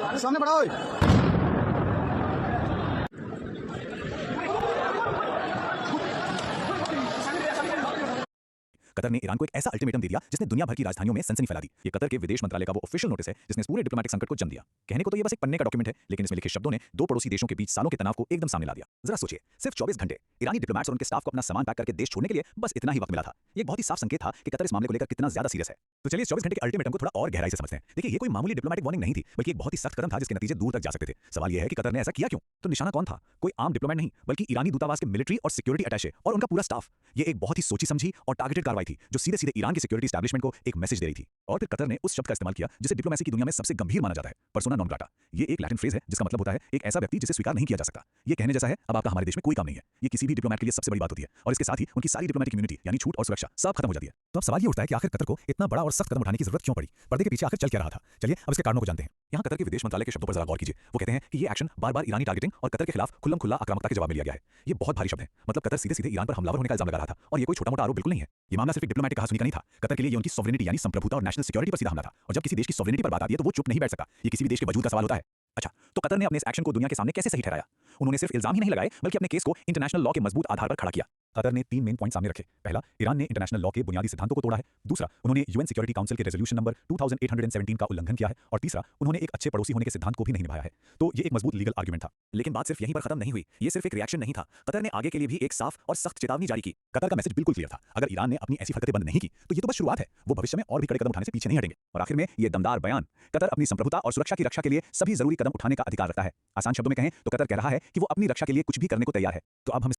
सामने बढ़ा ओए। कतर ने ईरान को एक ऐसा अल्टीमेटम दे दिया जिसने दुनिया भर की राजधानियों में सनसनी फैला दी। ये कतर के विदेश मंत्रालय का वो ऑफिशियल नोटिस है जिसने इस पूरे डिप्लोमेटिक संकट को जन्म दिया। कहने को तो ये बस एक पन्ने का डॉक्यूमेंट है, लेकिन इसमें लिखे शब्दों ने दो पड़ोसी देशों के बीच सालों के तनाव को एकदम सामने ला दिया। जरा सोचिए, सिर्फ 24 घंटे ईरानी डिप्लोमेट्स और उनके स्टाफ को अपना सामान पैक करके देश छोड़ने के लिए बस इतना ही वक्त मिला था। ये एक बहुत ही साफ संकेत था कि कतर इस मामले को लेकर कितना ज्यादा सीरियस है। तो चलिए इस 24 घंटे के अल्टीमेटम को थोड़ा और गहराई से समझते हैं। देखिए, ये कोई मामूली डिप्लोमेटिक वार्निंग नहीं थी, बल्कि एक बहुत ही सख्त कदम था जिसके नतीजे दूर तक जा सकते थे। सवाल यह है कि कतर ने ऐसा किया क्यों? तो निशाना कौन था? कोई आम डिप्लोमेट नहीं, बल्कि ईरानी दूतावास के मिलिट्री और सिक्योरिटी अटैचे और उनका पूरा स्टाफ। ये एक बहुत ही सोची समझी और टारगेटेड कार्रवाई थी जो सीधे सीधे ईरान की सिक्योरिटी एस्टैब्लिशमेंट को एक मैसेज दे रही थी। और फिर कतर ने उस शब्द का इस्तेमाल किया जिसे डिप्लोमेसी की दुनिया में सबसे गंभीर माना जाता है, पर्सोना नॉन ग्राटा। ये एक लैटिन फ्रेज है जिसका मतलब होता है एक ऐसा व्यक्ति जिसे स्वीकार नहीं किया जा सकता। ये कहने जैसा है, अब आपका हमारे देश में कोई काम नहीं है। ये किसी भी डिप्लोमेट के लिए सबसे बड़ी बात होती है, और इसके साथ ही उनकी सारी डिप्लोमेटिक इम्यूनिटी यानी छूट और सुरक्षा सब खत्म हो जाती है। तो अब सवाल ये उठता है कि आखिर कतर को इतना बड़ा और सख्त कदम उठाने की जरूरत क्यों पड़ी? पर्दे के पीछे आखिर चल क्या रहा था? चलिए अब इसके कारणों को जानते हैं। यहाँ कतर के विदेश मंत्रालय के शब्दों पर जरा गौर कीजिए। वो कहते हैं कि ये एक्शन बार-बार ईरानी टारगेटिंग और कतर के खिलाफ खुल्लम-खुल्ला आक्रामकता के जवाब में लिया गया है। ये बहुत भारी शब्द है। मतलब कतर सीधे-सीधे ईरान पर हमलावर होने का इल्जाम लगा रहा था, और ये कोई छोटा-मोटा आरोप बिल्कुल नहीं है। ये मामला सिर्फ एक डिप्लोमेटिक कहासुनी का नहीं था। कतर के लिए ये उनकी सॉवरेनिटी यानी संप्रभुता और नेशनल सिक्योरिटी पर सीधा हमला था। और जब किसी देश की सॉवरेनिटी पर बात आती है तो वो चुप नहीं बैठ सकता। ये किसी भी देश के वजूद का सवाल होता है। अच्छा, तो कतर ने अपने इस एक्शन को दुनिया के सामने कैसे सही ठहराया? उन्होंने सिर्फ इल्जाम ही नहीं लगाए, बल्कि अपने केस को इंटरनेशनल लॉ के मजबूत आधार पर खड़ा किया। कतर ने 3 मेन पॉइंट सामने रखे। पहला, ईरान ने इंटरनेशनल लॉ के बुनियादी सिद्धांतों को तोड़ा है। दूसरा, उन्होंने यूएन सिक्योरिटी काउंसिल के रेजोल्यूशन नंबर 2817 का उल्लंघन किया है। और तीसरा, उन्होंने एक अच्छे पड़ोसी होने के सिद्धांत को भी नहीं निभाया है। तो ये एक मजबूत लीगल आर्गुमेंट था। लेकिन बात सिर्फ यहीं पर खत्म नहीं हुई। ये सिर्फ एक रिएक्शन नहीं था। कतर ने आगे के लिए भी एक साफ और सख्त चेतावनी जारी की। कतर का मैसेज बिल्कुल क्लियर था, अगर ईरान ने अपनी ऐसी हरकतें बंद नहीं की तो ये तो बस शुरुआत है। वो भविष्य में और भी कड़े कदम उठाने से पीछे नहीं हटेंगे। और आखिर में ये दमदार बयान, कतर अपनी संप्रभुता और सुरक्षा की रक्षा के लिए सभी जरूरी कदम उठाने का अधिकार रखता है। आसान शब्दों में कहें तो कतर कह रहा है कि वो अपनी रक्षा के लिए कुछ भी करने को तैयार है। तो अब हम